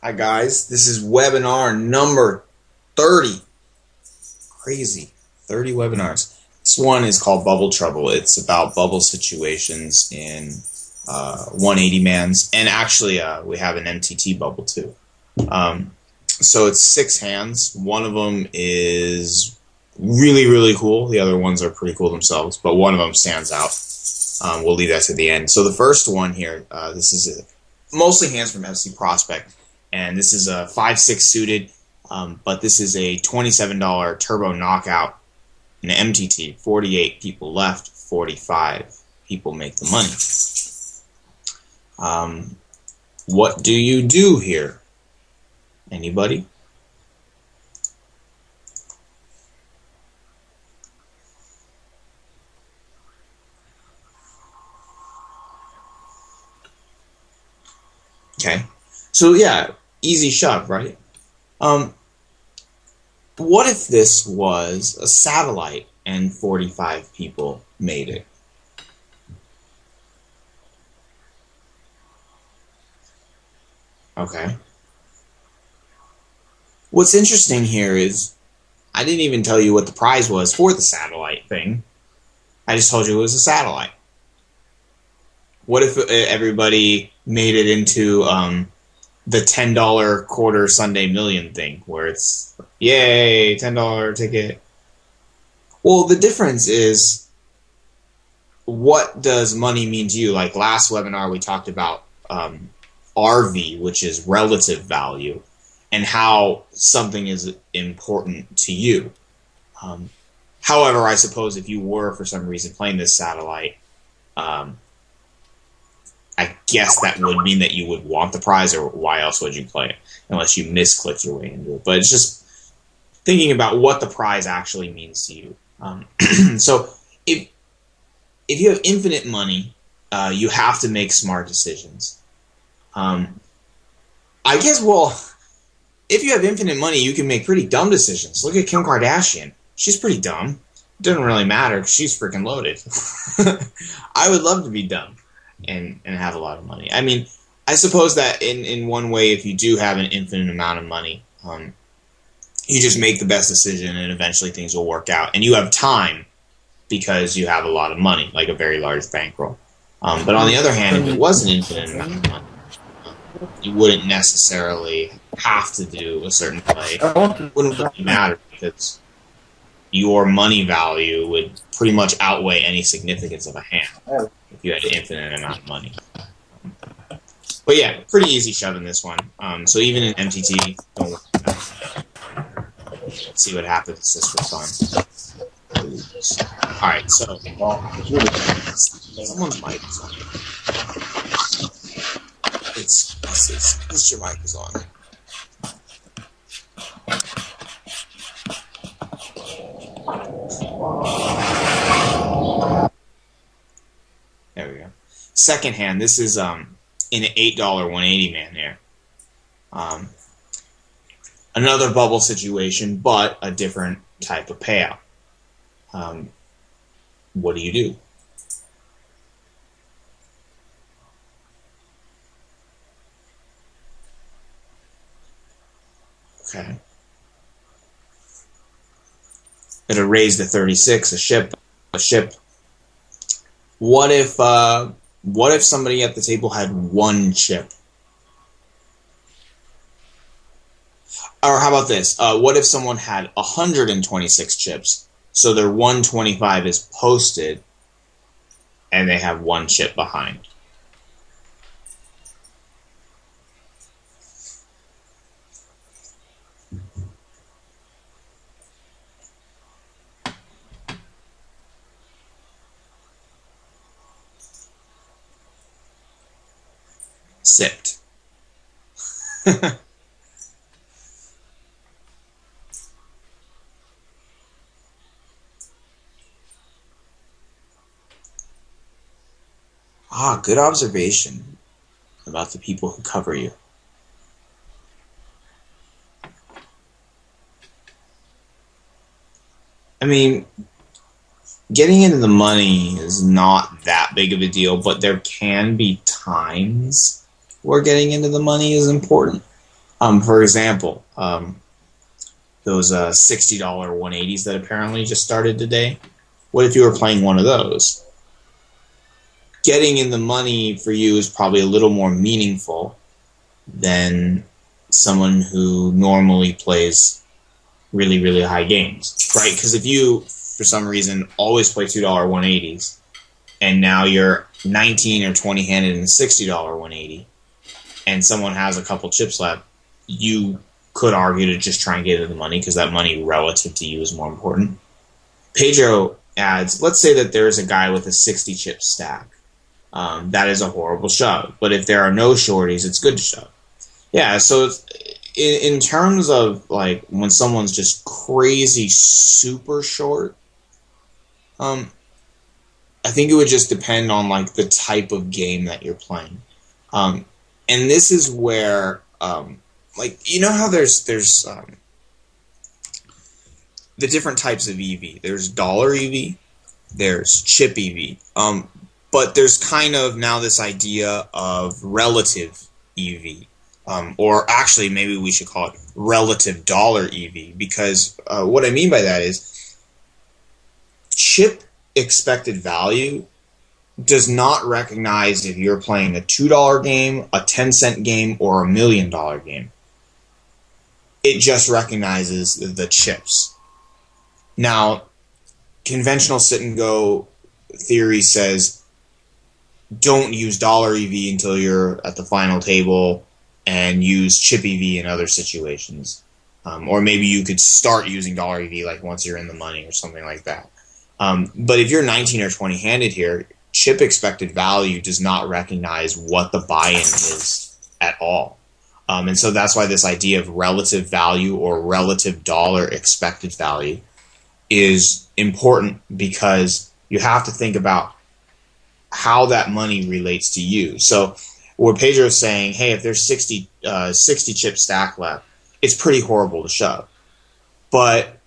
Hi guys, this is webinar number 30. Crazy, 30 webinars. This one is called Bubble Trouble. It's about bubble situations in 180 mans, and actually we have an MTT bubble too. So it's 6 hands. One of them is really cool. The other ones are pretty cool themselves, but one of them stands out. We'll leave that to the end. So the first one here, this is mostly hands from FC Prospect. And this is a 5-6 suited, but this is a $27 turbo knockout, an MTT. 48 people left, 45 people make the money. What do you do here? Anybody? Okay, so yeah. Easy shove, right? What if this was a satellite and 45 people made it? Okay. What's interesting here is I didn't even tell you what the prize was for the satellite thing. I just told you it was a satellite. What if everybody made it into the $10 quarter Sunday million thing, where it's, yay, $10 ticket. Well, the difference is, what does money mean to you? Like last webinar, we talked about RV, which is relative value, and how something is important to you. However, I suppose if you were, for some reason, playing this satellite, I guess that would mean that you would want the prize, or why else would you play it? Unless you misclicked your way into it. But it's just thinking about what the prize actually means to you. So if you have infinite money, you have to make smart decisions. I guess, well, if you have infinite money, you can make pretty dumb decisions. Look at Kim Kardashian. She's pretty dumb. It doesn't really matter because she's freaking loaded. I would love to be dumb and have a lot of money. I mean, I suppose that in one way, if you do have an infinite amount of money, you just make the best decision and eventually things will work out. And you have time because you have a lot of money, like a very large bankroll. But on the other hand, if it was an infinite amount of money, you wouldn't necessarily have to do a certain play. It wouldn't really matter because your money value would pretty much outweigh any significance of a hand if you had an infinite amount of money. But yeah, pretty easy shove in this one. So even in MTT, don't worry about it. Let's see what happens just for fun. Alright, so someone's mic is on. It's your mic is on. There we go. Second hand, this is in an $8 180 man here. Another bubble situation, but a different type of payout. What do you do? Okay. It'll raise to 36, a ship. What if somebody at the table had one chip? Or how about this? What if someone had 126 chips, so their 125 is posted, and they have one chip behind? Sipped. Good observation about the people who cover you. I mean, getting into the money is not that big of a deal, but there can be times where getting into the money is important. For example, those $60 180s that apparently just started today. What if you were playing one of those? Getting in the money for you is probably a little more meaningful than someone who normally plays really, really high games, right? Because if you, for some reason, always play $2 180s, and now you're 19 or 20 handed in a $60 180, and someone has a couple chips left, you could argue to just try and get in the money because that money relative to you is more important. Pedro adds, let's say that there is a guy with a 60 chip stack. That is a horrible shove. But if there are no shorties, it's good to shove. Yeah, so in terms of like when someone's just crazy super short, I think it would just depend on like the type of game that you're playing. And this is where like, you know how there's the different types of EV. There's dollar EV, there's chip EV. But there's kind of now this idea of relative EV. Or actually, maybe we should call it relative dollar EV, because what I mean by that is chip expected value does not recognize if you're playing a $2 game, a 10-cent game, or a $1 million game. It just recognizes the chips. Now, conventional sit-and-go theory says don't use dollar EV until you're at the final table and use chip EV in other situations. Or maybe you could start using dollar EV like once you're in the money or something like that. But if you're 19 or 20 handed here, chip expected value does not recognize what the buy-in is at all. And so that's why this idea of relative value or relative dollar expected value is important, because you have to think about how that money relates to you. So where Pedro is saying, hey, if there's 60 chip stack left, it's pretty horrible to shove. But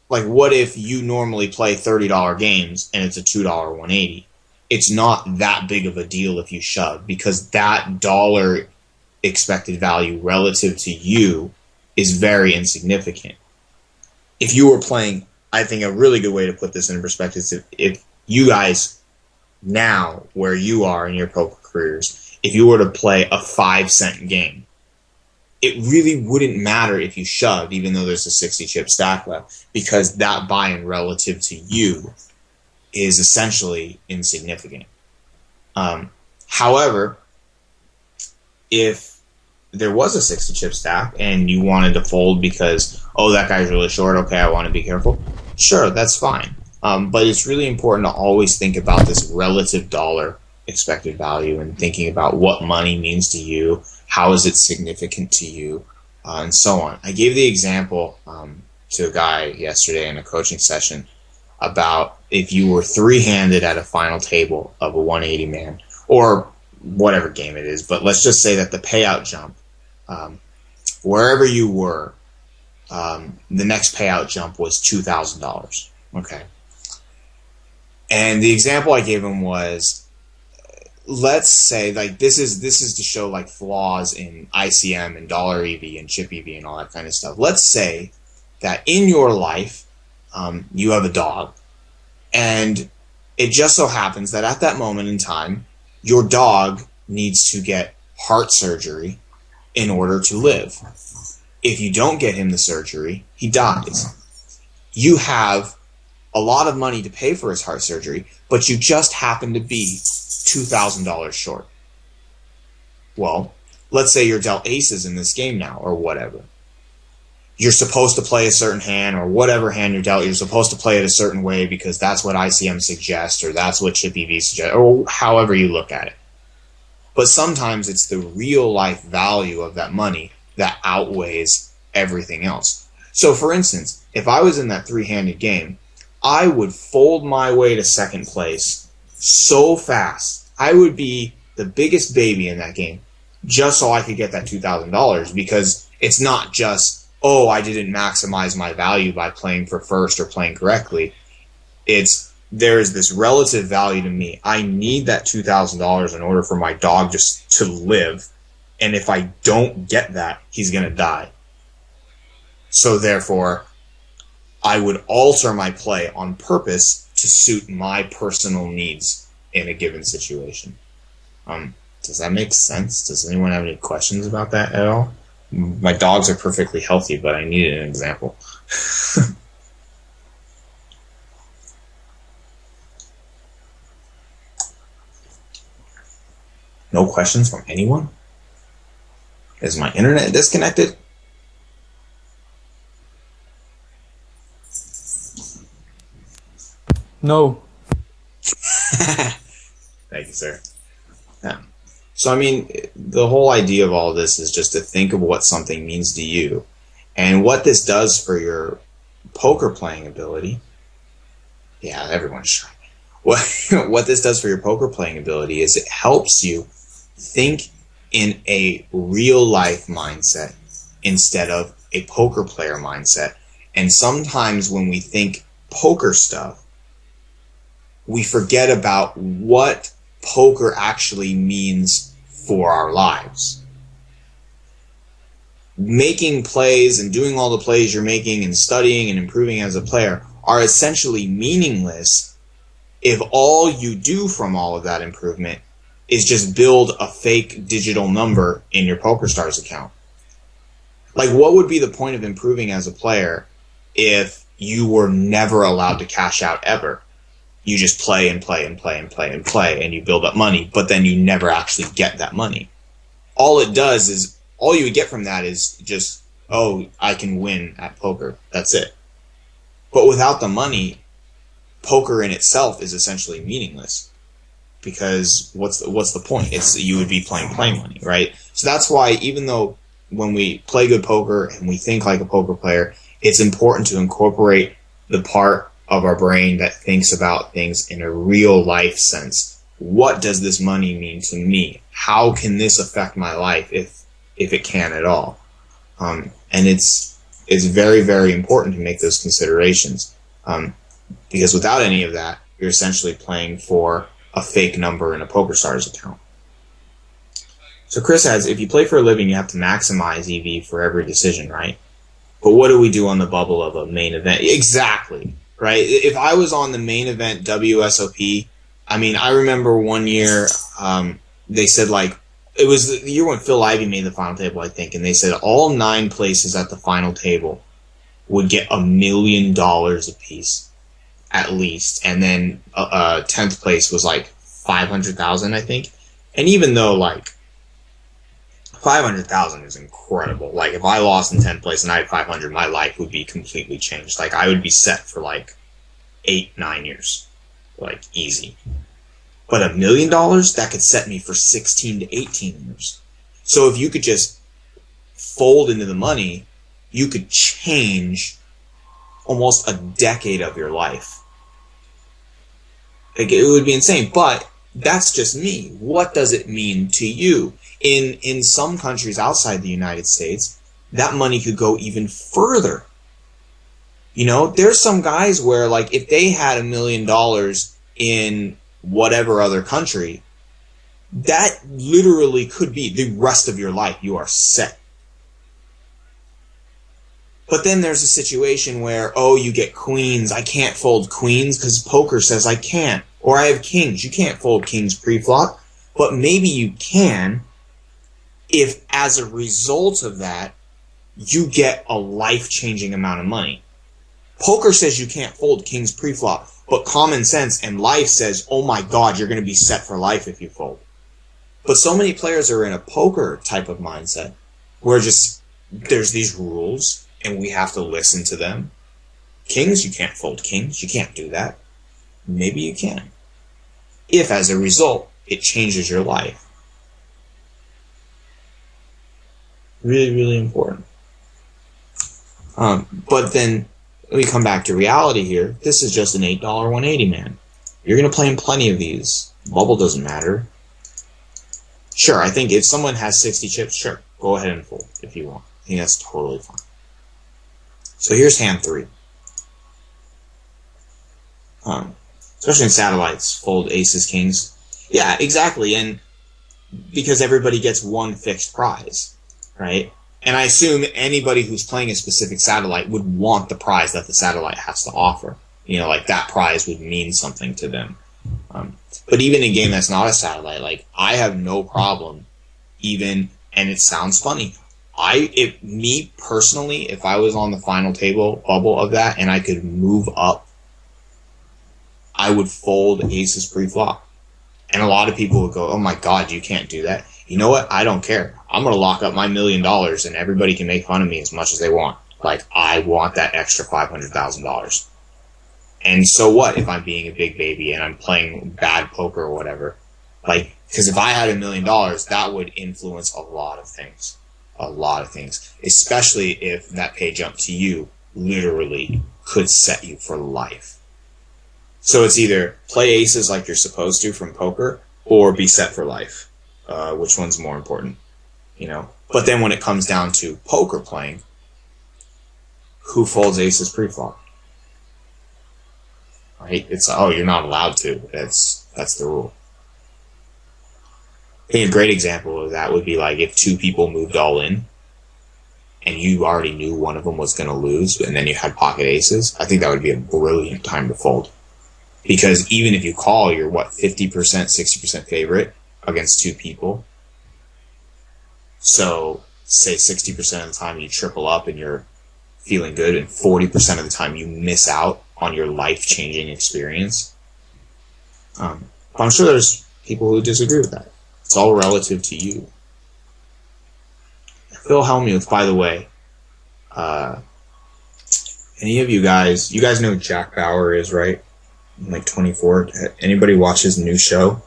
like, what if you normally play $30 games and it's a $2 180? It's not that big of a deal if you shove, because that dollar expected value relative to you is very insignificant. If you were playing, I think a really good way to put this in perspective is if you guys now, where you are in your poker careers, if you were to play a 5-cent game, it really wouldn't matter if you shoved, even though there's a 60 chip stack left, because that buy-in relative to you is essentially insignificant. However, if there was a 60 chip stack and you wanted to fold because, oh, that guy's really short, okay, I want to be careful, sure, that's fine. But it's really important to always think about this relative dollar expected value and thinking about what money means to you, how is it significant to you, and so on. I gave the example to a guy yesterday in a coaching session about if you were three-handed at a final table of a 180 man, or whatever game it is, but let's just say that the payout jump, wherever you were, the next payout jump was $2,000. Okay. And the example I gave him was, let's say, like, this is to show like flaws in ICM and dollar EV and chip EV and all that kind of stuff. Let's say that in your life, you have a dog, and it just so happens that at that moment in time, your dog needs to get heart surgery in order to live. If you don't get him the surgery, he dies. You have a lot of money to pay for his heart surgery, but you just happen to be $2,000 short. Well, let's say you're dealt aces in this game now, or whatever. You're supposed to play a certain hand, or whatever hand you're dealt, you're supposed to play it a certain way because that's what ICM suggests, or that's what Chip EV suggests, or however you look at it. But sometimes it's the real life value of that money that outweighs everything else. So for instance, if I was in that three-handed game, I would fold my way to second place so fast. I would be the biggest baby in that game just so I could get that $2,000, because it's not just, oh, I didn't maximize my value by playing for first or playing correctly. It's, there is this relative value to me. I need that $2,000 in order for my dog just to live, and if I don't get that, he's going to die. So therefore, I would alter my play on purpose to suit my personal needs in a given situation. Does that make sense? Does anyone have any questions about that at all? My dogs are perfectly healthy, but I needed an example. No questions from anyone? Is my internet disconnected? No. Thank you, sir. Yeah. So, I mean, the whole idea of all this is just to think of what something means to you and what this does for your poker playing ability. Yeah, everyone's shy. What this does for your poker playing ability is it helps you think in a real life mindset instead of a poker player mindset. And sometimes when we think poker stuff, we forget about what poker actually means for our lives. Making plays and doing all the plays you're making and studying and improving as a player are essentially meaningless if all you do from all of that improvement is just build a fake digital number in your PokerStars account. Like, what would be the point of improving as a player if you were never allowed to cash out ever? You just play and play and play and play and play, and you build up money, but then you never actually get that money. All it does is, all you would get from that is just, oh, I can win at poker. That's it. But without the money, poker in itself is essentially meaningless. Because what's the point? You would be playing play money, right? So that's why even though when we play good poker and we think like a poker player, it's important to incorporate the part of our brain that thinks about things in a real life sense. What does this money mean to me? How can this affect my life if it can at all? And it's very, very important to make those considerations. Because without any of that, you're essentially playing for a fake number in a PokerStars account. So Chris adds, if you play for a living, you have to maximize EV for every decision, right? But what do we do on the bubble of a main event? Exactly, right? If I was on the main event WSOP, I mean, I remember one year they said, like, it was the year when Phil Ivey made the final table, I think, and they said all 9 places at the final table would get $1 million apiece. At least, and then 10th place was like 500,000, I think. And even though like 500,000 is incredible, like if I lost in 10th place and I had 500, my life would be completely changed. Like I would be set for like 8-9 years, like easy. But $1 million, that could set me for 16 to 18 years. So if you could just fold into the money, you could change almost a decade of your life. Like, it would be insane, but that's just me. What does it mean to you? In some countries outside the United States, that money could go even further. You know, there's some guys where, like, if they had $1 million in whatever other country, that literally could be the rest of your life. You are set. But then there's a situation where, oh, you get queens. I can't fold queens because poker says I can't. Or I have kings. You can't fold kings pre-flop. But maybe you can if, as a result of that, you get a life-changing amount of money. Poker says you can't fold kings pre-flop. But common sense and life says, oh my God, you're going to be set for life if you fold. But so many players are in a poker type of mindset where just there's these rules and we have to listen to them. Kings, you can't fold kings. You can't do that. Maybe you can. If, as a result, it changes your life. Really, really important. But then we come back to reality here. This is just an $8 180, man. You're going to play in plenty of these. Bubble doesn't matter. Sure, I think if someone has 60 chips, sure, go ahead and fold if you want. I think that's totally fine. So here's hand 3. Especially in satellites, fold aces, kings. Yeah, exactly. And because everybody gets one fixed prize, right? And I assume anybody who's playing a specific satellite would want the prize that the satellite has to offer. You know, like that prize would mean something to them. But even in a game that's not a satellite, like I have no problem even, and it sounds funny, me personally, if I was on the final table bubble of that and I could move up, I would fold aces pre-flop. And a lot of people would go, oh my God, you can't do that. You know what? I don't care. I'm going to lock up my $1 million and everybody can make fun of me as much as they want. Like, I want that extra $500,000. And so what if I'm being a big baby and I'm playing bad poker or whatever? Like, because if I had $1 million, that would influence a lot of things. A lot of things. Especially if that pay jump to you literally could set you for life. So it's either play aces like you're supposed to from poker or be set for life. Which one's more important? You know? But then when it comes down to poker playing, who folds aces pre-flop? Right? It's, oh, you're not allowed to. That's the rule. I think a great example of that would be like if two people moved all in and you already knew one of them was going to lose and then you had pocket aces. I think that would be a brilliant time to fold. Because even if you call, you're, 50%, 60% favorite against two people. So, say 60% of the time you triple up and you're feeling good, and 40% of the time you miss out on your life-changing experience. I'm sure there's people who disagree with that. It's all relative to you. Phil Hellmuth, by the way, any of you guys know who Jack Bauer is, right? Like 24. Anybody watch his new show?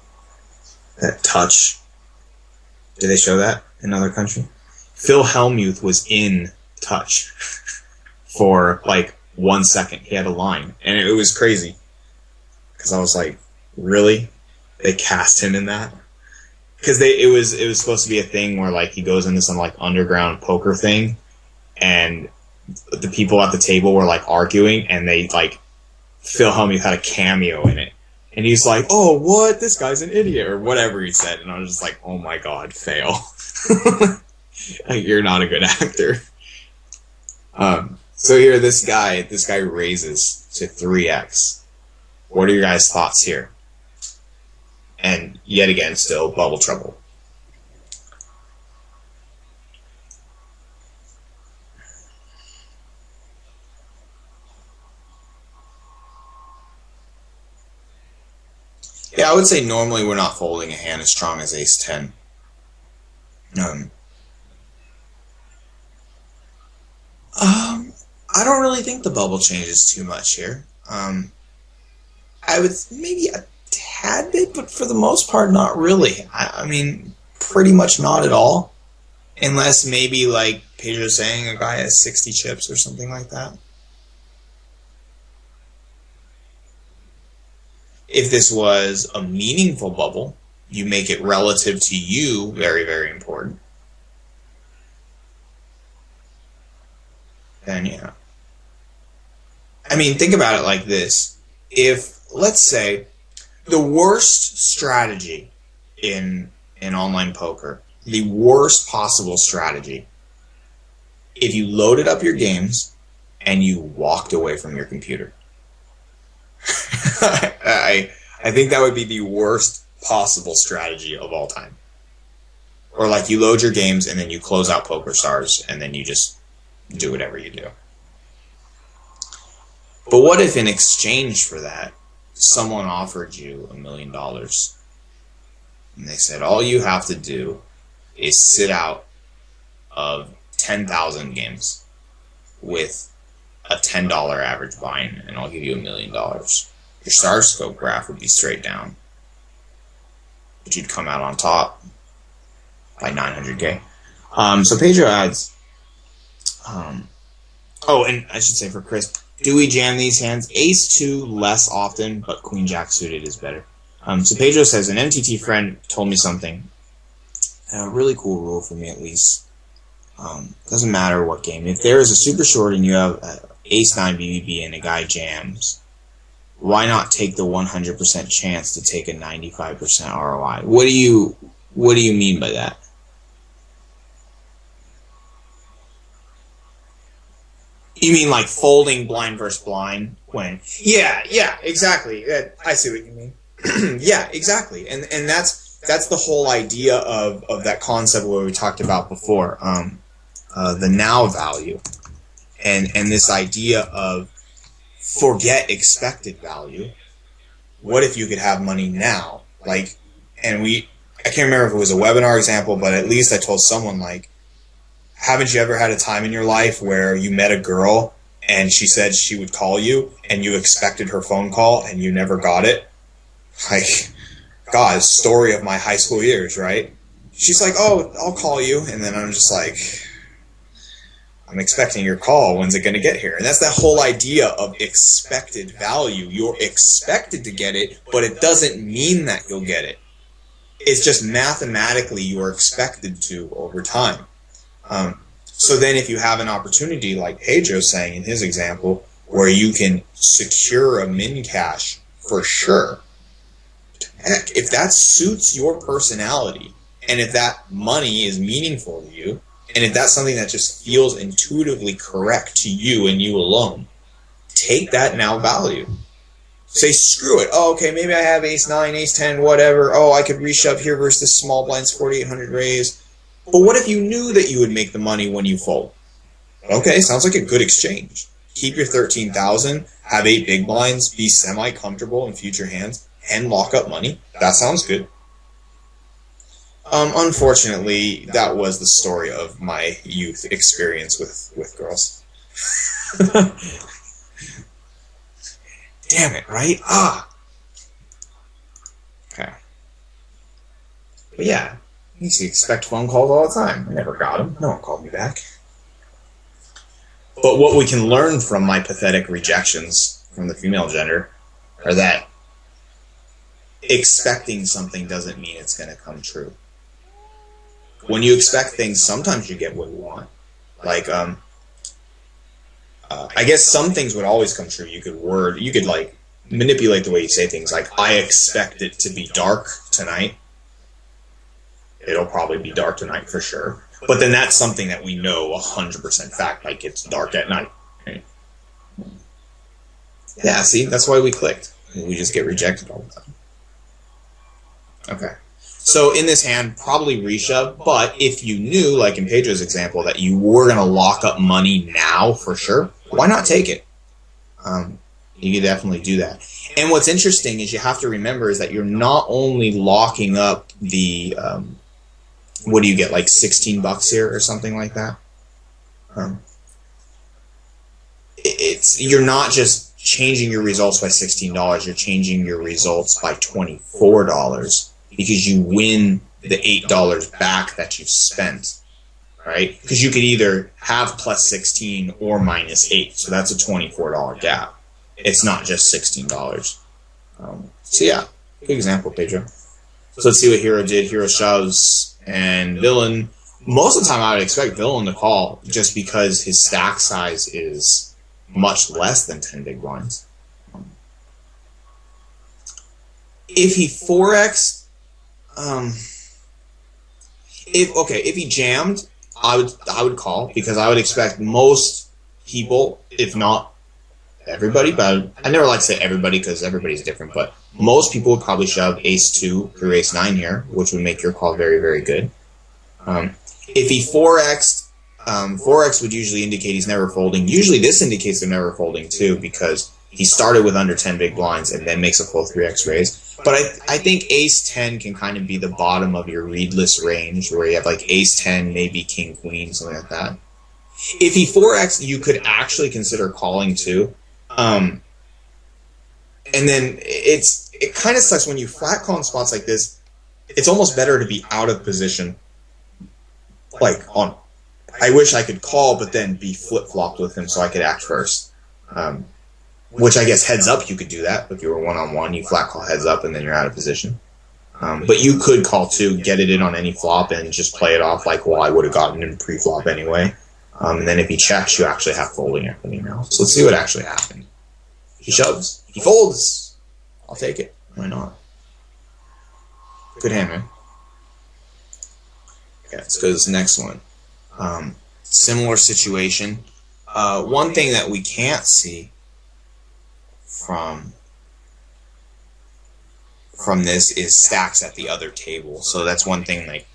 That Touch. Did they show that in another country? Phil Hellmuth was in Touch for like 1 second. He had a line, and it was crazy because I was like, really? They cast him in that? Because it was supposed to be a thing where like he goes into some like underground poker thing, and the people at the table were like arguing, and they like Phil Hellmuth had a cameo in it, and he's like, "Oh, what? This guy's an idiot," or whatever he said, and I was just like, "Oh my God, fail! Like, you're not a good actor." So here, this guy raises to 3x. What are your guys' thoughts here? And yet again, still bubble trouble. Yeah, I would say normally we're not folding a hand as strong as ace-10. I don't really think the bubble changes too much here. I would maybe a tad bit, but for the most part, not really. I mean, pretty much not at all. Unless maybe, like Pedro's saying, a guy has 60 chips or something like that. If this was a meaningful bubble, you make it relative to you very, very important. Then, yeah. I mean, think about it like this. If, let's say, the worst strategy in online poker, the worst possible strategy, if you loaded up your games and you walked away from your computer. I think that would be the worst possible strategy of all time. Or like you load your games and then you close out PokerStars and then you just do whatever you do. But what if in exchange for that, someone offered you $1 million and they said, all you have to do is sit out of 10,000 games with a $10 average buy-in, and I'll give you $1 million. Your star scope graph would be straight down, but you'd come out on top by 900K. So Pedro adds, oh, and I should say for Chris, do we jam these hands? Ace-2 less often, but Queen-Jack suited is better. So Pedro says, an MTT friend told me something, a really cool rule for me at least. Doesn't matter what game. If there is a super short and you have ace-9 BBB and a guy jams, why not take the 100% chance to take a 95% ROI? What What do you mean by that? You mean like folding blind versus blind when? Yeah, exactly. I see what you mean. Yeah, exactly. And that's the whole idea of that concept where we talked about before, the now value, and this idea of forget expected value. What if you could have money now? Like, I can't remember if it was a webinar example, but at least I told someone, like, haven't you ever had a time in your life where you met a girl and she said she would call you and you expected her phone call and you never got it? Like, God, story of my high school years, right? She's like, oh, I'll call you. And then I'm just like, I'm expecting your call. When's it going to get here? And that's that whole idea of expected value. You're expected to get it, but it doesn't mean that you'll get it. It's just mathematically you are expected to over time. So then if you have an opportunity, like Pedro's saying in his example, where you can secure a min cash for sure, heck, if that suits your personality, and if that money is meaningful to you, and if that's something that just feels intuitively correct to you and you alone, take that now value. Say, screw it. Oh, okay, maybe I have ace 9, ace 10, whatever. Oh, I could reshove here versus this small blind's 4,800 raise. But what if you knew that you would make the money when you fold? Okay, sounds like a good exchange. Keep your 13,000, have 8 big blinds, be semi-comfortable in future hands, and lock up money. That sounds good. Unfortunately, that was the story of my youth experience with girls. Damn it, right? Okay. But yeah, you used to expect phone calls all the time. I never got them. No one called me back. But what we can learn from my pathetic rejections from the female gender are that expecting something doesn't mean it's going to come true. When you expect things, sometimes you get what you want. Like, I guess some things would always come true. You could like manipulate the way you say things. Like, I expect it to be dark tonight. It'll probably be dark tonight for sure. But then that's something that we know 100% fact, like it's dark at night. Right? Yeah, see, that's why we clicked. We just get rejected all the time. Okay. So in this hand, probably reshove, but if you knew, like in Pedro's example, that you were going to lock up money now for sure, why not take it? You could definitely do that. And what's interesting is you have to remember is that you're not only locking up the, what do you get, like $16 here or something like that? You're not just changing your results by $16, you're changing your results by $24. Because you win the $8 back that you've spent, right? Because you could either have plus 16 or minus 8, so that's a $24 gap. It's not just $16. So yeah, good example, Pedro. So let's see what Hero did. Hero shoves, and Villain. Most of the time, I would expect Villain to call just because his stack size is much less than 10 big blinds. If he 4x. If he jammed, I would call, because I would expect most people, if not everybody, but I never like to say everybody because everybody's different, but most people would probably shove ace 2 through ace 9 here, which would make your call very, very good. If he 4x, 4x would usually indicate he's never folding. Usually this indicates they're never folding too, because he started with under 10 big blinds and then makes a full 3x raise. But I think ace 10 can kind of be the bottom of your readless range, where you have like ace 10, maybe king, queen, something like that. If he 4x, you could actually consider calling too. And then it kind of sucks when you flat call in spots like this. It's almost better to be out of position. Like I wish I could call, but then be flip-flopped with him so I could act first. Which I guess heads up you could do that. If you were one-on-one, you flat call heads up and then you're out of position. But you could call too, get it in on any flop and just play it off like, well, I would have gotten in pre-flop anyway. And then if he checks, you actually have folding equity now. So let's see what actually happened. He shoves. He folds. I'll take it. Why not? Good hand, man. Okay, let's go to this next one. Similar situation. One thing that we can't see from this is stacks at the other table. So that's one thing, like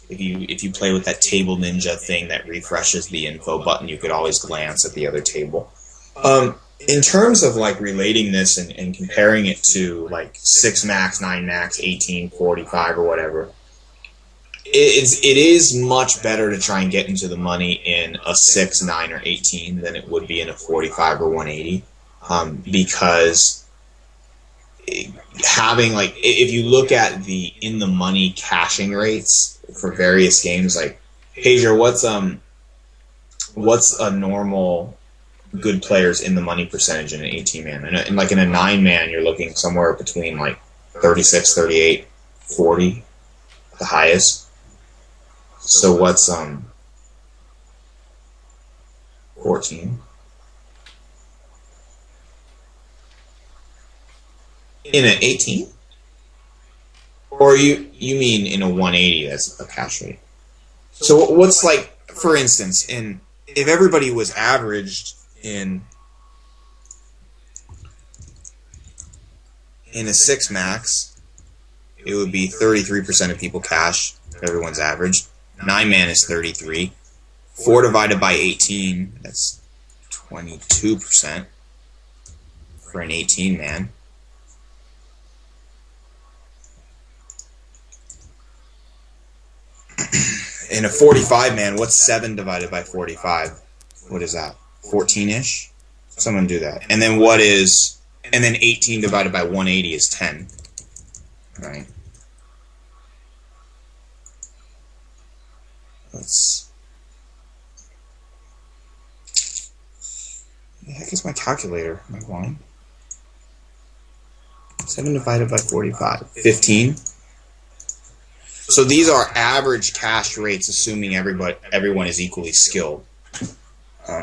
if you play with that table ninja thing that refreshes the info button, you could always glance at the other table. In terms of like relating this and comparing it to like 6 max, 9 max, 18, 45 or whatever, it is much better to try and get into the money in a 6, 9, or 18 than it would be in a 45 or 180, because having, like, if you look at the in the money cashing rates for various games, like Pager, what's a normal good players in the money percentage in an 18 man? And like in a 9 man, you're looking somewhere between like 36, 38, 40, the highest. So what's 14? In an 18? Or you mean in a 180 that's a cash rate? So what's, like, for instance, if everybody was averaged in a 6 max, it would be 33% of people cash. Everyone's average. 9 man is 33. 4 divided by 18, that's 22% for an 18 man. In a 45 man, what's 7 divided by 45? What is that? 14-ish? Someone do that. And then and then 18 divided by 180 is 10. Right? What the heck is my calculator? Am I blind? 7 divided by 45. 15. So these are average cash rates, assuming everyone is equally skilled.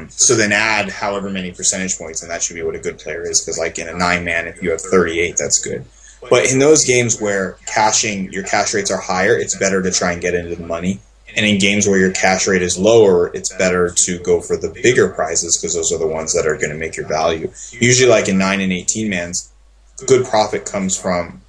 So then add however many percentage points, and that should be what a good player is. Because like in a 9 man, if you have 38, that's good. But in those games where your cash rates are higher, it's better to try and get into the money. And in games where your cash rate is lower, it's better to go for the bigger prizes, because those are the ones that are going to make your value. Usually, like in 9 and 18 mans, good profit comes from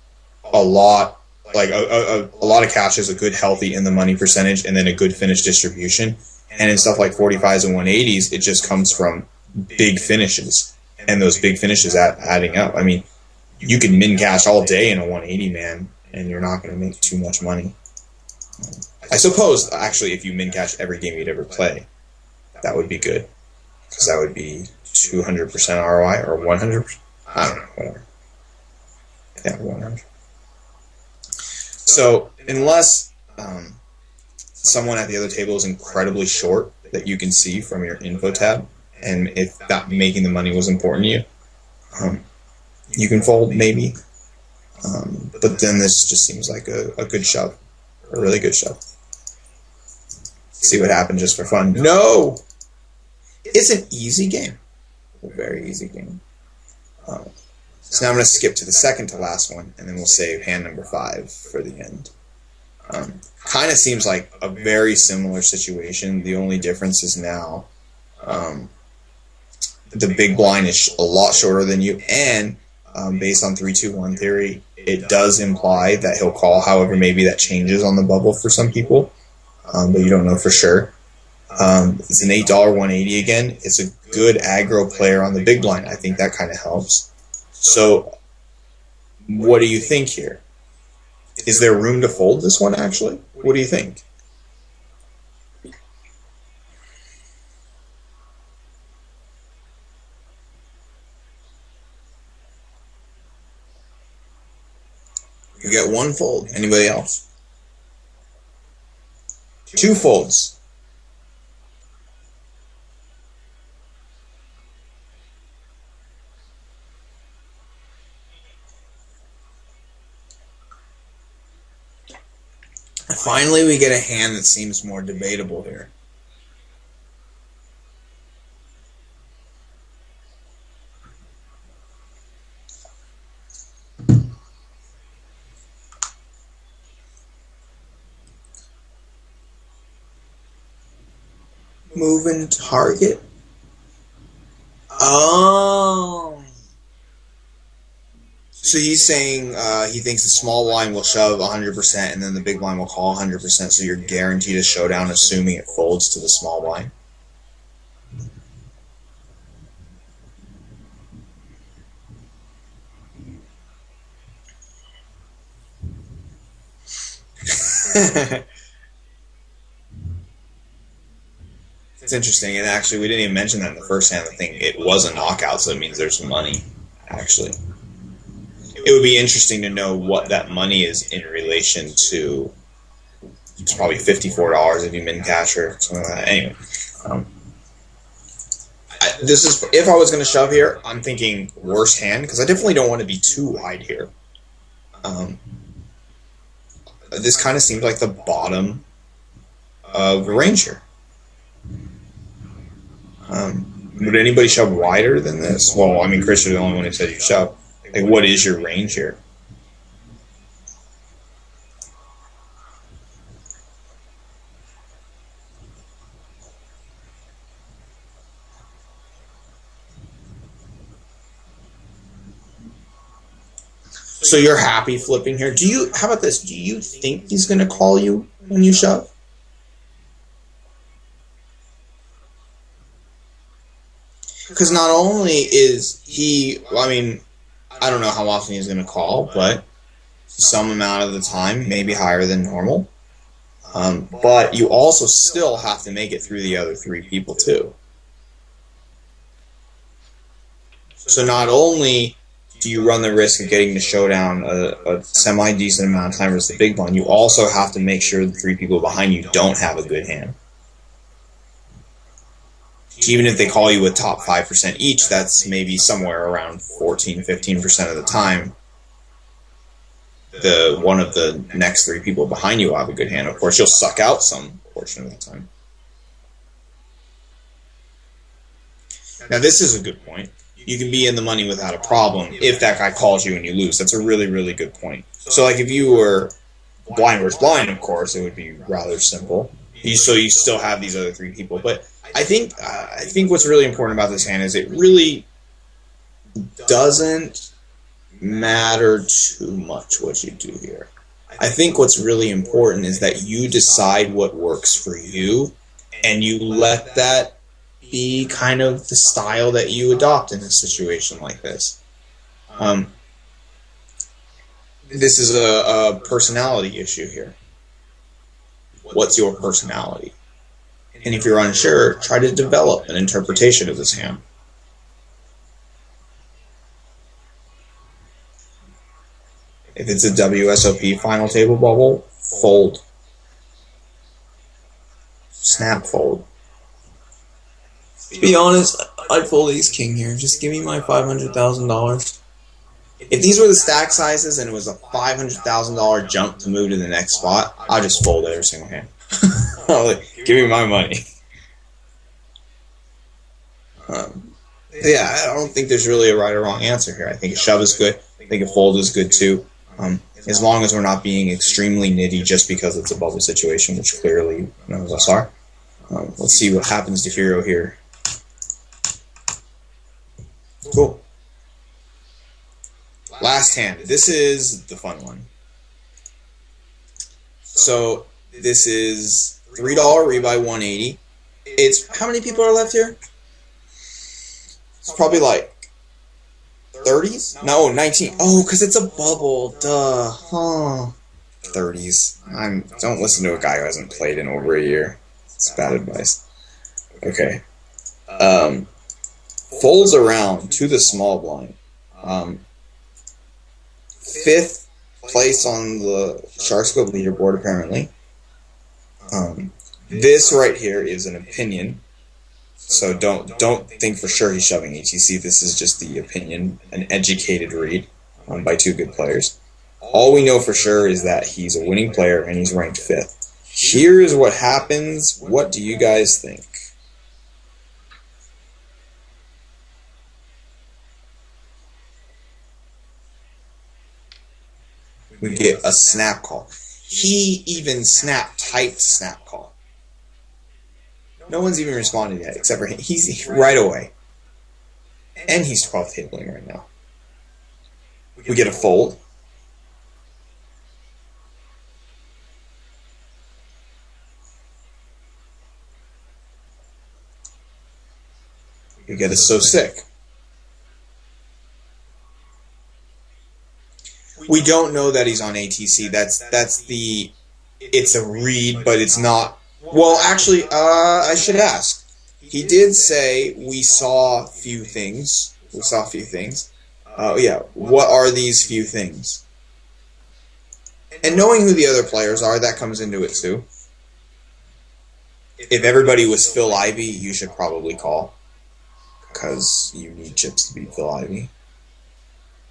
a lot. Like a lot of cash is a good, healthy in the money percentage, and then a good finish distribution. And in stuff like 45s and 180s, it just comes from big finishes, and those big finishes adding up. I mean, you can min cash all day in a 180 man, and you're not going to make too much money. I suppose, actually, if you min cash every game you'd ever play, that would be good, because that would be 200% ROI or 100%. I don't know, whatever. Yeah, 100. So unless someone at the other table is incredibly short that you can see from your info tab, and if that making the money was important to you, you can fold maybe. But then this just seems like a good shove, a really good shove. See what happens just for fun. No! It's an easy game. A very easy game. So now I'm going to skip to the second to last one, and then we'll save hand number 5 for the end. Kind of seems like a very similar situation. The only difference is now the big blind is a lot shorter than you, and based on 3-2-1 theory, it does imply that he'll call. However, maybe that changes on the bubble for some people, but you don't know for sure. It's an $8 180 again. It's a good aggro player on the big blind. I think that kind of helps. So, what do you think here? Is there room to fold this one, actually? What do you think? You get 1 fold. Anybody else? 2 folds. Finally, we get a hand that seems more debatable here. Moving target? Oh. So he's saying he thinks the small blind will shove 100% and then the big blind will call 100%, so you're guaranteed a showdown assuming it folds to the small blind. It's interesting, and actually we didn't even mention that in the first hand. I think it was a knockout, so it means there's money, actually. It would be interesting to know what that money is in relation to. It's probably $54 if you min cash or something like that. Anyway, this is if I was going to shove here. I'm thinking worst hand because I definitely don't want to be too wide here. This kind of seems like the bottom of range here. Would anybody shove wider than this? Well, I mean, Chris, you're the only one who said you shove. Like, what is your range here? So you're happy flipping here. How about this? Do you think he's going to call you when you shove? Because not only is he, well, I mean, I don't know how often he's going to call, but some amount of the time, maybe higher than normal. But you also still have to make it through the other three people too. So not only do you run the risk of getting to showdown a semi-decent amount of time versus the big blind, you also have to make sure the three people behind you don't have a good hand. Even if they call you a top 5% each, that's maybe somewhere around 14-15% of the time. One of the next three people behind you will have a good hand. Of course, you'll suck out some portion of the time. Now, this is a good point. You can be in the money without a problem if that guy calls you and you lose. That's a really, really good point. So, like, if you were blind versus blind, of course, it would be rather simple. So you still have these other three people. But I think what's really important about this hand is it really doesn't matter too much what you do here. I think what's really important is that you decide what works for you and you let that be kind of the style that you adopt in a situation like this. This is a personality issue here. What's your personality? And if you're unsure, try to develop an interpretation of this hand. If it's a WSOP final table bubble, fold. Snap fold. To be honest, I'd fold ace king here. Just give me my $500,000. If these were the stack sizes and it was a $500,000 jump to move to the next spot, I'd just fold every single hand. Give me my money. Yeah, I don't think there's really a right or wrong answer here. I think a shove is good. I think a fold is good too. As long as we're not being extremely nitty just because it's a bubble situation, which clearly none of us are. Let's see what happens to hero here. Cool. Last hand. This is the fun one. So this is $3 rebuy 180. It's how many people are left here? It's probably like 30s? No, 19. Oh, because it's a bubble. Duh. Huh. 30s. Don't listen to a guy who hasn't played in over a year. It's bad advice. Okay. Folds around to the small blind. 5th place on the Sharkscope leaderboard, apparently. This right here is an opinion. So don't think for sure he's shoving ETC. This is just the opinion, an educated read by two good players. All we know for sure is that he's a winning player and he's ranked 5th. Here is what happens. What do you guys think? We get a snap call. He even typed snap call. No one's even responded yet, except for him. He's right away. And he's 12 tabling right now. We get a fold. We get a so sick. We don't know that he's on ATC. That's the... It's a read, but it's not... Well, actually, I should ask. He did say we saw few things. We saw few things. Yeah, what are these few things? And knowing who the other players are, that comes into it too. If everybody was Phil Ivey, you should probably call. Because you need chips to beat Phil Ivey.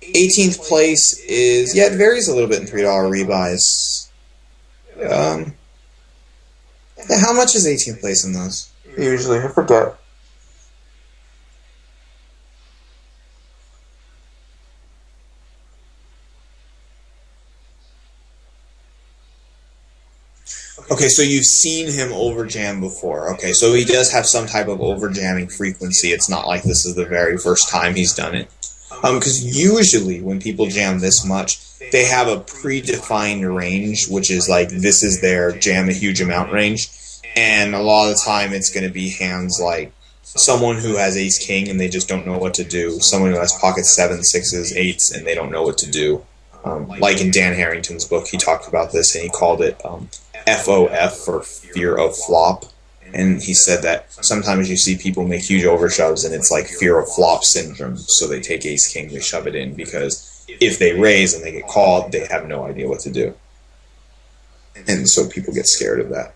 18th place is... Yeah, it varies a little bit in $3 rebuys. How much is 18th place in those? Usually, I forget. Okay, so you've seen him overjam before. Okay, so he does have some type of overjamming frequency. It's not like this is the very first time he's done it. Because usually when people jam this much, they have a predefined range, which is like this is their jam a huge amount range. And a lot of the time it's going to be hands like someone who has ace-king and they just don't know what to do. Someone who has pocket 7s, 6s, 8s, and they don't know what to do. Like in Dan Harrington's book, he talked about this and he called it FOF for fear of flop. And he said that sometimes you see people make huge overshoves and it's like fear of flop syndrome. So they take ace-king, they shove it in because if they raise and they get called, they have no idea what to do. And so people get scared of that.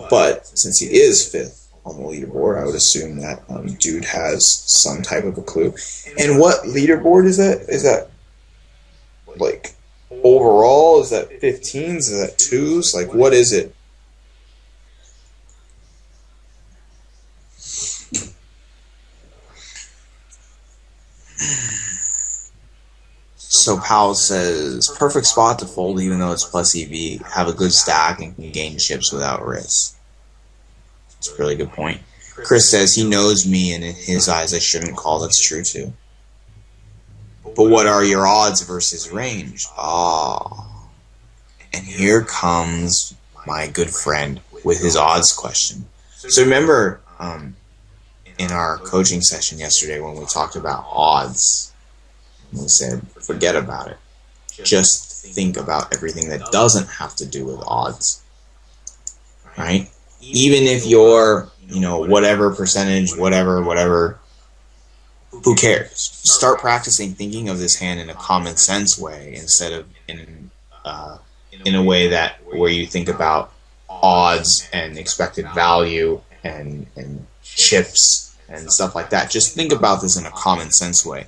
But since he is 5th on the leaderboard, I would assume that dude has some type of a clue. And what leaderboard is that? Is that like overall? Is that 15s? Is that 2s? Like what is it? So Powell says, perfect spot to fold even though it's plus EV. Have a good stack and can gain chips without risk. That's a really good point. Chris says he knows me and in his eyes I shouldn't call. That's true too. But what are your odds versus range? Ah. And here comes my good friend with his odds question. So remember in our coaching session yesterday when we talked about odds, we said, forget about it. Just think about everything that doesn't have to do with odds. Right? Even if you're, whatever percentage, whatever, who cares? Start practicing thinking of this hand in a common sense way instead of in a way that where you think about odds and expected value and chips and stuff like that. Just think about this in a common sense way.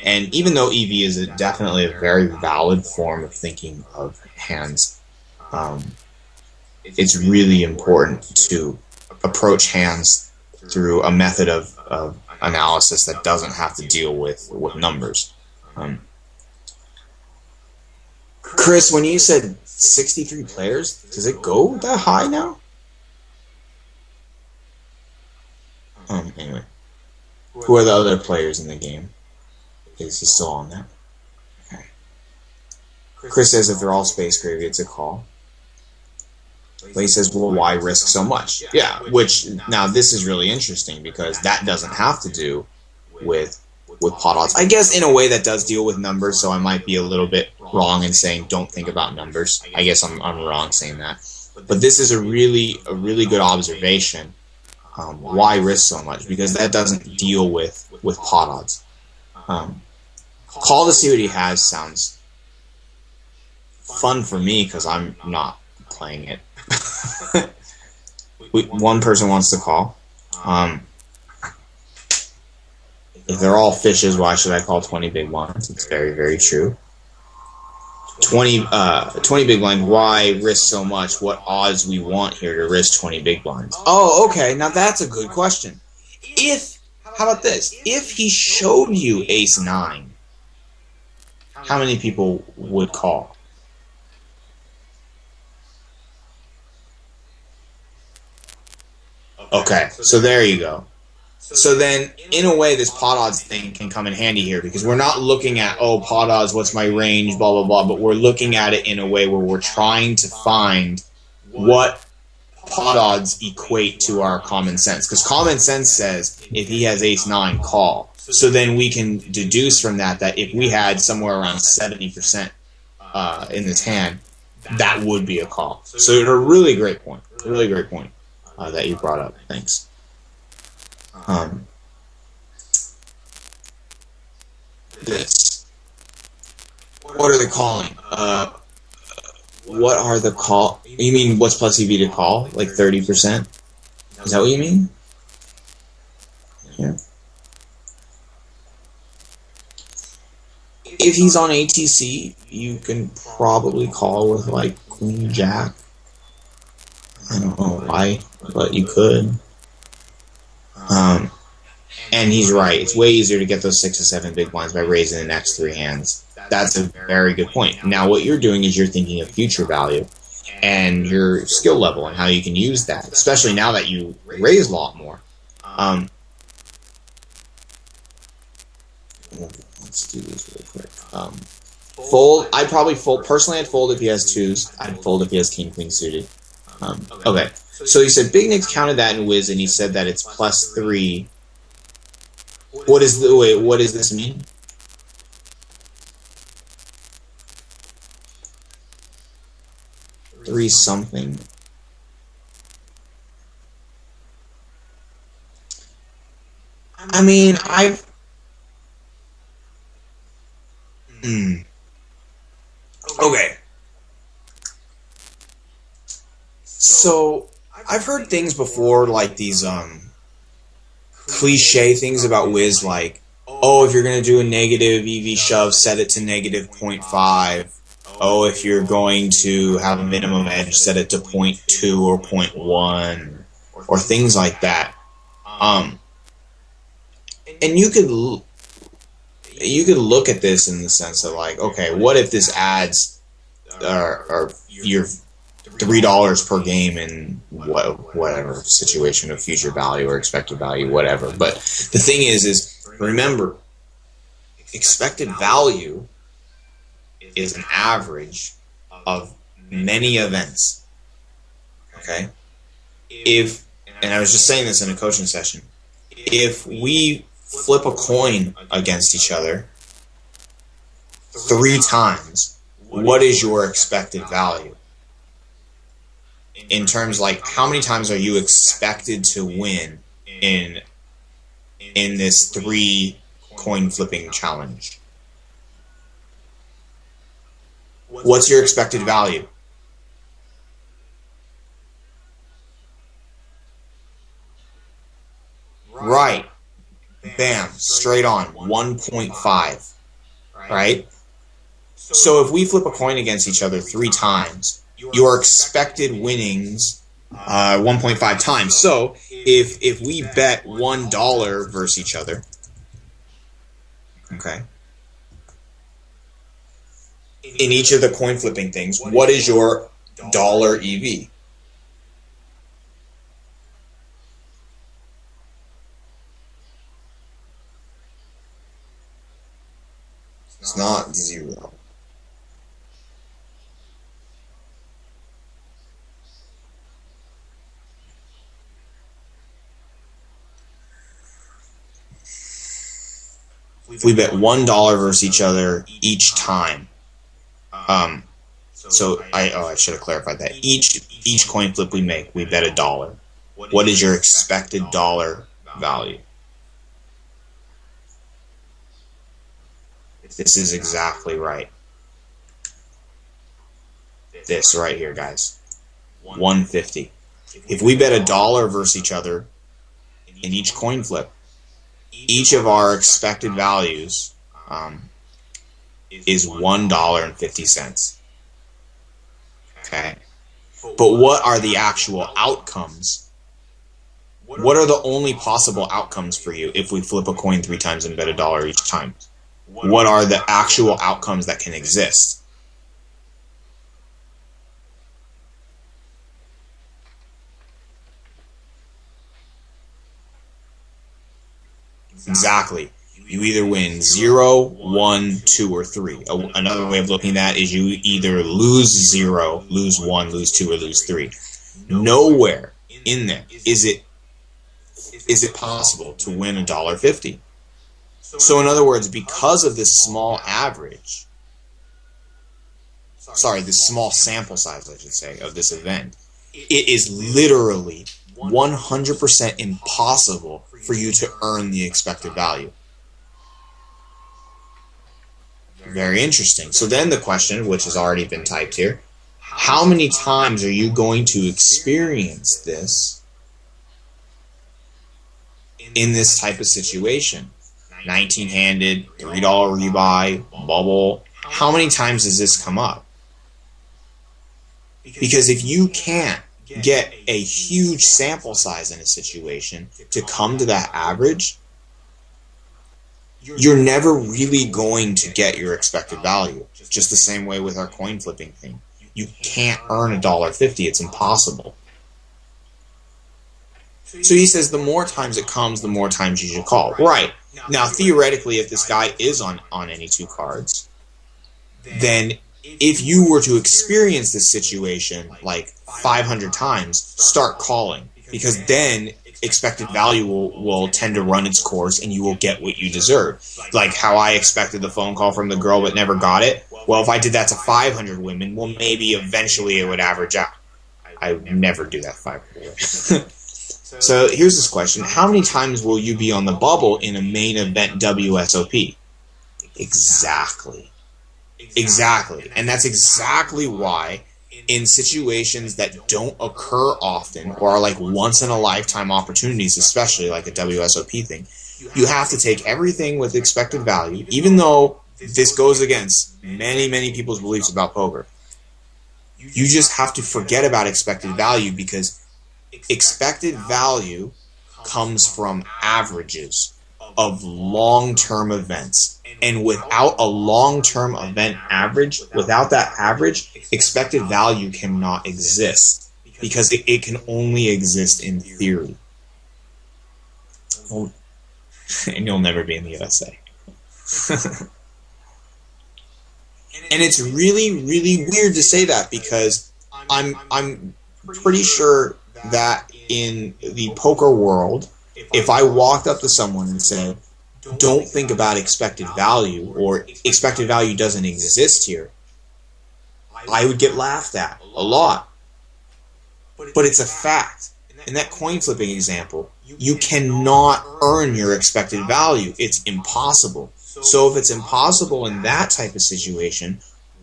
And even though EV is definitely a very valid form of thinking of hands, it's really important to approach hands through a method of analysis that doesn't have to deal with numbers. Chris, when you said 63 players, does it go that high now? Anyway, who are the other players in the game? Is he still on that? Okay. Chris says if they're all space gravy, it's a call. But he says, well, why risk so much? Yeah, which, now this is really interesting because that doesn't have to do with pot odds. I guess in a way that does deal with numbers, so I might be a little bit wrong in saying don't think about numbers. I guess I'm wrong saying that. But this is a really good observation. Why risk so much? Because that doesn't deal with pot odds. Call to see what he has sounds fun for me because I'm not playing it. One person wants to call. If they're all fishes, why should I call 20 big blinds? It's very, very true. 20 big blinds, why risk so much? What odds we want here to risk 20 big blinds? Oh, okay, now that's a good question. How about this? If he showed you ace-9, how many people would call? Okay, so there you go. So then, in a way, this pot odds thing can come in handy here because we're not looking at, oh, pot odds, what's my range, blah, blah, blah, but we're looking at it in a way where we're trying to find what pot odds equate to our common sense. Because common sense says if he has ace-9, call. So then we can deduce from that if we had somewhere around 70% in this hand, that would be a call. So it's a really great point. Really great point that you brought up. Thanks. This. What are they calling? What are the call? You mean what's plus EV to call? Like 30%? Is that what you mean? Yeah. If he's on ATC, you can probably call with like Queen Jack. I don't know why, but you could. And he's right. It's way easier to get those 6 or 7 big blinds by raising the next 3 hands. That's a very good point. Now, what you're doing is you're thinking of future value and your skill level and how you can use that, especially now that you raise a lot more. Let's do this real quick. Fold. I'd probably fold. Personally, I'd fold if he has 2s. I'd fold if he has king queen suited. Okay. So he said Big Nick's counted that in Wiz, and he said that it's plus 3. What does this mean? Three something. I mean, Okay. So, I've heard things before, like these, cliche things about Wiz, like, oh, if you're going to do a negative EV shove, set it to negative 0.5. Oh, if you're going to have a minimum edge, set it to 0.2 or 0.1, or things like that. And you could look at this in the sense of like, okay, what if this adds your $3 per game in whatever situation of future value or expected value, whatever. But the thing is remember, expected value is an average of many events. Okay? And I was just saying this in a coaching session, if we flip a coin against each other 3 times, what is your expected value? In terms like how many times are you expected to win in this 3 coin flipping challenge? What's your expected value? Right. Bam. Straight on. 1.5. Right? So if we flip a coin against each other 3 times, your expected winnings 1.5 times. So if we bet $1 versus each other, okay, in each of the coin flipping things, what is your dollar EV? It's not 0. We bet $1 versus each other each time. So I should have clarified that. Each coin flip we make, we bet $1. What is your expected dollar value? This is exactly right. This right here, guys. 150. If we bet $1 versus each other in each coin flip, each of our expected values is $1.50. Okay? But what are the actual outcomes? What are the only possible outcomes for you if we flip a coin 3 times and bet $1 each time? What are the actual outcomes that can exist? Exactly. You either win 0, 1, 2, or 3. Another way of looking at that is you either lose 0, lose 1, lose 2, or lose 3. Nowhere in there is it possible to win $1.50. So in other words, because of this small average, this small sample size, I should say, of this event, it is literally 100% impossible for you to earn the expected value. Very interesting. So then the question, which has already been typed here, how many times are you going to experience this in this type of situation? 19-handed, $3 rebuy, bubble. How many times does this come up? Because if you can't get a huge sample size in a situation to come to that average, you're never really going to get your expected value. Just the same way with our coin flipping thing. You can't earn $1.50. It's impossible. So he says the more times it comes, the more times you should call. Right. Now, theoretically, if this guy is on any 2 cards, then if you were to experience this situation like 500 times, start calling. Because then expected value will tend to run its course and you will get what you deserve. Like how I expected the phone call from the girl but never got it. Well, if I did that to 500 women, well, maybe eventually it would average out. I would never do that 500 women. So here's this question. How many times will you be on the bubble in a main event WSOP? Exactly. Exactly. And that's exactly why in situations that don't occur often or are like once-in-a-lifetime opportunities, especially like a WSOP thing, you have to take everything with expected value, even though this goes against many, many people's beliefs about poker. You just have to forget about expected value because expected value comes from averages of long-term events. And without a long-term event average, without that average, expected value cannot exist because it can only exist in theory. Well, and you'll never be in the USA. And it's really, really weird to say that because I'm pretty sure that in the poker world, if I walked up to someone and said, don't think about expected value, or expected value doesn't exist here, I would get laughed at a lot. But it's a fact. In that coin flipping example, you cannot earn your expected value. It's impossible. So if it's impossible in that type of situation,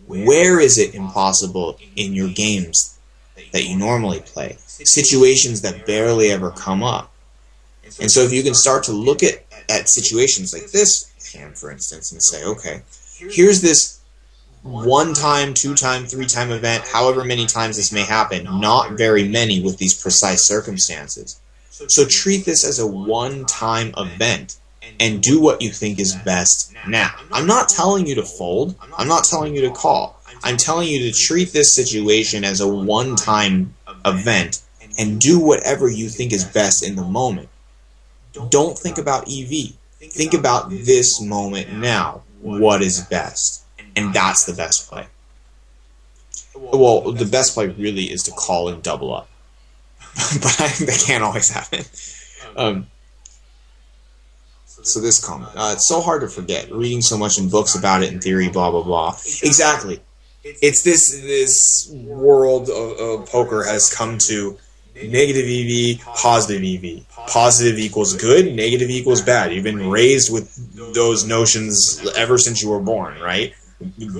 where is it impossible in your games that you normally play? Situations that barely ever come up. And so if you can start to look at situations like this hand, for instance, and say, okay, here's this 1-time, 2-time, 3-time event, however many times this may happen, not very many with these precise circumstances. So treat this as a 1-time event and do what you think is best now. I'm not telling you to fold. I'm not telling you to call. I'm telling you to treat this situation as a 1-time event and do whatever you think is best in the moment. Don't think about EV. Think about this moment now. What is best? And that's the best play. Well, the best play really is to call and double up. But that can't always happen. So this comment. It's so hard to forget. Reading so much in books about it in theory, blah, blah, blah. Exactly. It's this world of poker has come to negative EV, positive EV. Positive equals good, negative equals bad. You've been raised with those notions ever since you were born, right?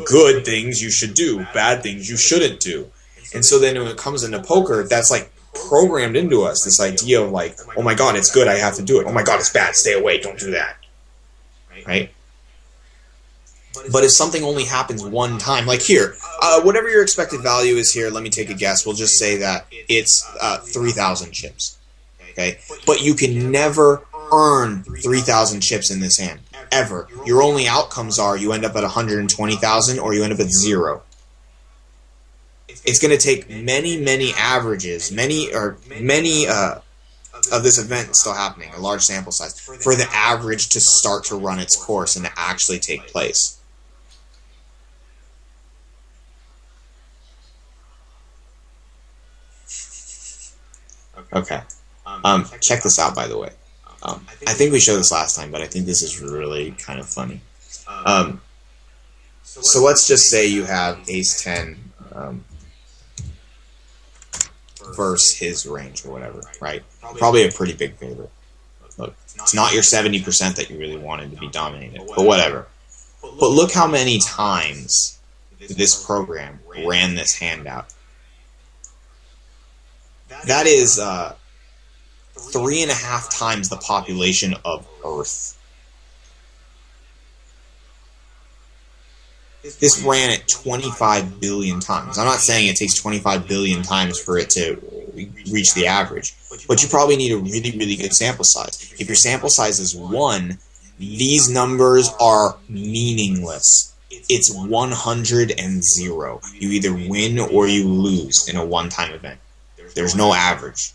Good things you should do, bad things you shouldn't do. And so then when it comes into poker, that's like programmed into us, this idea of like, oh my god, it's good, I have to do it. Oh my god, it's bad, stay away, don't do that. Right? But if something only happens 1 time, like here, whatever your expected value is here, let me take a guess. We'll just say that it's 3,000 chips. Okay? But you can never earn 3,000 chips in this hand. Ever. Your only outcomes are you end up at 120,000 or you end up at 0. It's going to take many, many averages, many of this event still happening, a large sample size, for the average to start to run its course and to actually take place. Okay. Check this out, by the way. I think we showed this last time, but I think this is really kind of funny. So let's just say you have ace 10 versus his range or whatever, right? Probably a pretty big favorite. Look, it's not your 70% that you really wanted to be dominated, but whatever. But look how many times this program ran this handout. That is 3.5 times the population of Earth. This ran it 25 billion times. I'm not saying it takes 25 billion times for it to reach the average, but you probably need a really, really good sample size. If your sample size is 1, these numbers are meaningless. It's 100 and 0. You either win or you lose in a one-time event. There's no average.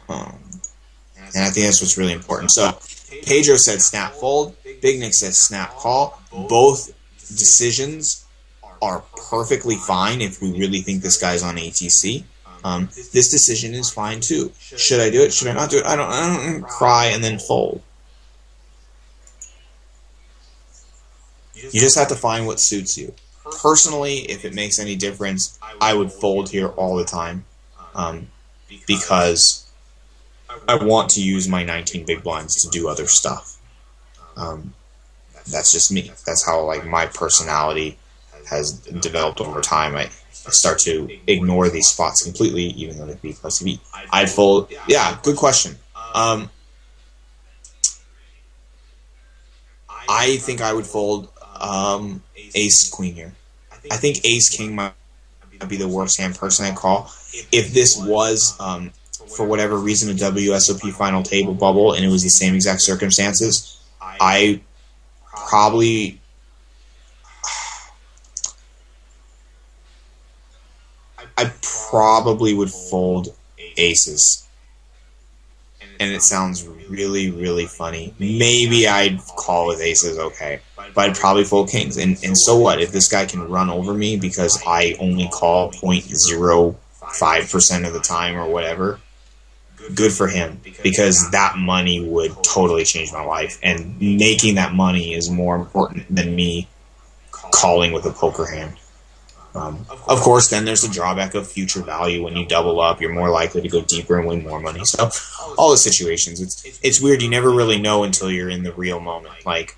And I think that's what's really important. So Pedro said snap fold. Big Nick says snap call. Both decisions are perfectly fine if we really think this guy's on ATC. This decision is fine too. Should I do it? Should I not do it? I don't cry and then fold. You just have to find what suits you. Personally, if it makes any difference, I would fold here all the time because I want to use my 19 big blinds to do other stuff. That's just me. That's how my personality has developed over time. I start to ignore these spots completely, even though they'd be plus EV. I'd fold. Yeah, good question. I think I would fold ace queen here. I think ace king might be the worst hand personally I call. If this was for whatever reason a WSOP final table bubble and it was the same exact circumstances, I probably would fold aces. And it sounds really, really funny. Maybe I'd call with aces, okay. But I'd probably fold kings. And so what? If this guy can run over me because I only call 0.05% of the time or whatever, good for him. Because that money would totally change my life. And making that money is more important than me calling with a poker hand. Of course, then there's the drawback of future value. When you double up, you're more likely to go deeper and win more money. So, all the situations, it's weird. You never really know until you're in the real moment. Like,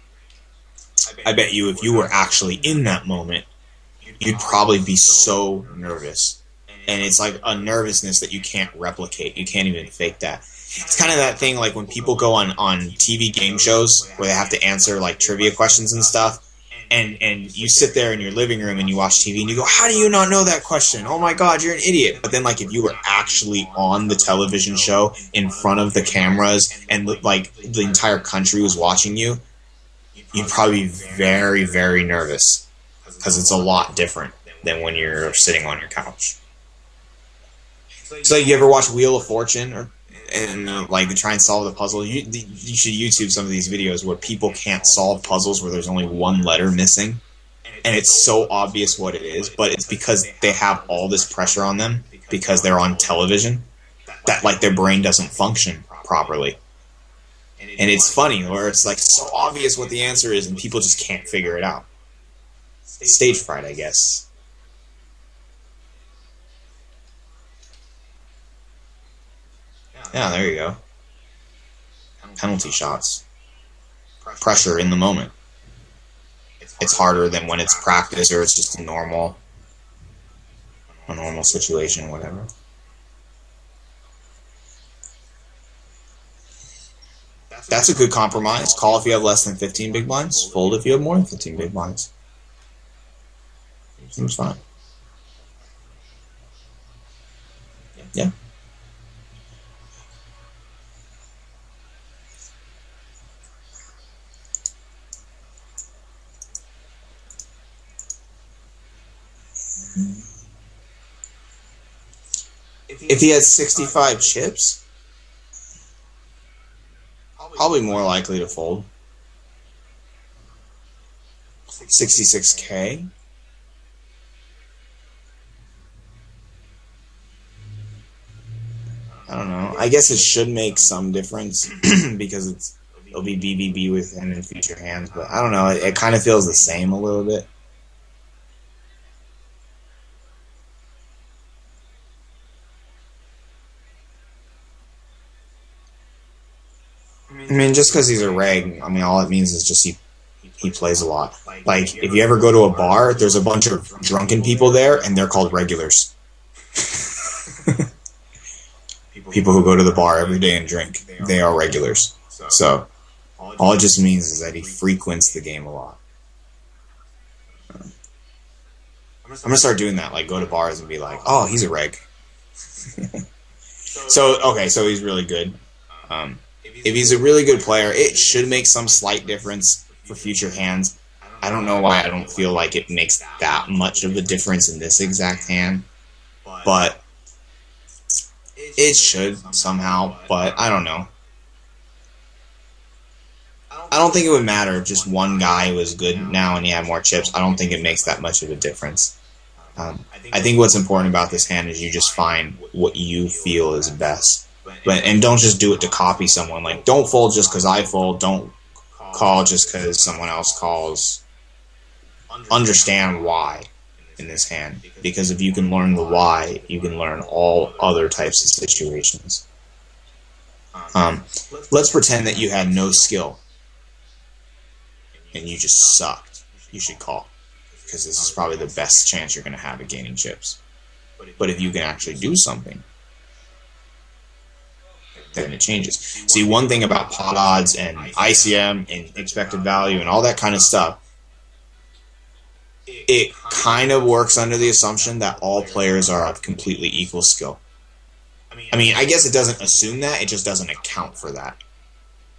I bet you if you were actually in that moment, you'd probably be so nervous. And it's like a nervousness that you can't replicate. You can't even fake that. It's kind of that thing like when people go on TV game shows where they have to answer like trivia questions and stuff. And you sit there in your living room and you watch TV and you go, how do you not know that question? Oh my God, you're an idiot. But then like if you were actually on the television show in front of the cameras and like the entire country was watching you, you'd probably be very, very nervous because it's a lot different than when you're sitting on your couch. So you ever watch Wheel of Fortune and to try and solve the puzzle? You should YouTube some of these videos where people can't solve puzzles where there's only one letter missing, and it's so obvious what it is, but it's because they have all this pressure on them because they're on television that like their brain doesn't function properly. And it's funny where it's like so obvious what the answer is and people just can't figure it out. Stage fright, I guess. Yeah, there you go. Penalty shots. Pressure in the moment. It's harder than when it's practice or it's just a normal situation, whatever. That's a good compromise. Call if you have less than 15 big blinds. Fold if you have more than 15 big blinds. Seems fine. Yeah. If he has 65 chips, probably more likely to fold. 66K? I don't know. I guess it should make some difference because it'll be BBB with him in future hands, but I don't know. It kind of feels the same a little bit. I mean, just because he's a reg, I mean, all it means is just he plays a lot. Like, if you ever go to a bar, there's a bunch of drunken people there, and they're called regulars. People who go to the bar every day and drink, they are regulars. So, all it just means is that he frequents the game a lot. I'm going to start doing that, like, go to bars and be like, oh, he's a reg. So he's really good. If he's a really good player, it should make some slight difference for future hands. I don't know why I don't feel like it makes that much of a difference in this exact hand, but it should somehow, but I don't know. I don't think it would matter if just one guy was good now and he had more chips. I don't think it makes that much of a difference. I think what's important about this hand is you just find what you feel is best. And don't just do it to copy someone. Like, don't fold just because I fold. Don't call just because someone else calls. Understand why in this hand. Because if you can learn the why, you can learn all other types of situations. Let's pretend that you had no skill and you just sucked. You should call. Because this is probably the best chance you're going to have at gaining chips. But if you can actually do something, then it changes. See, one thing about pot odds and ICM and expected value and all that kind of stuff, it kind of works under the assumption that all players are of completely equal skill. I mean, I guess it doesn't assume that, it just doesn't account for that.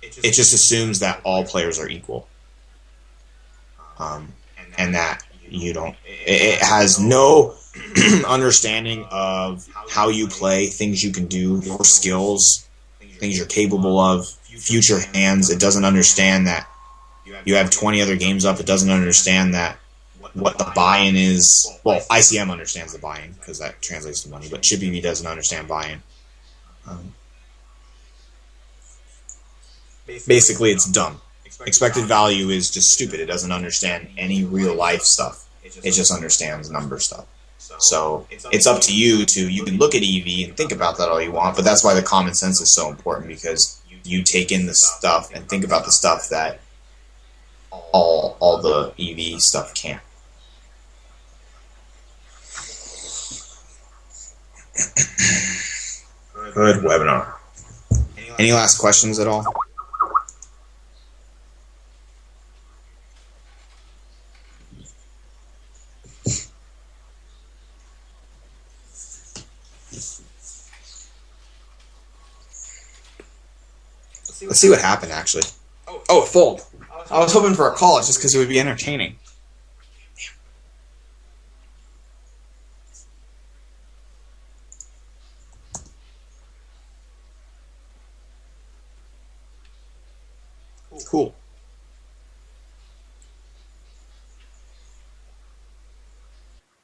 It just assumes that all players are equal. And that you don't, it has no understanding of how you play, things you can do, your skills, things you're capable of, future hands. It doesn't understand that you have 20 other games up. It doesn't understand that what the buy-in is. Well, ICM understands the buy-in because that translates to money, but Chip EV doesn't understand buy-in. Basically, it's dumb. Expected value is just stupid. It doesn't understand any real-life stuff. It just understands number stuff. So it's up to you you can look at EV and think about that all you want, but that's why the common sense is so important, because you take in the stuff and think about the stuff that all the EV stuff can't. Good webinar. Any last questions at all? Let's see what happened, actually. Oh, fold. I was hoping for a call just because it would be entertaining. Cool.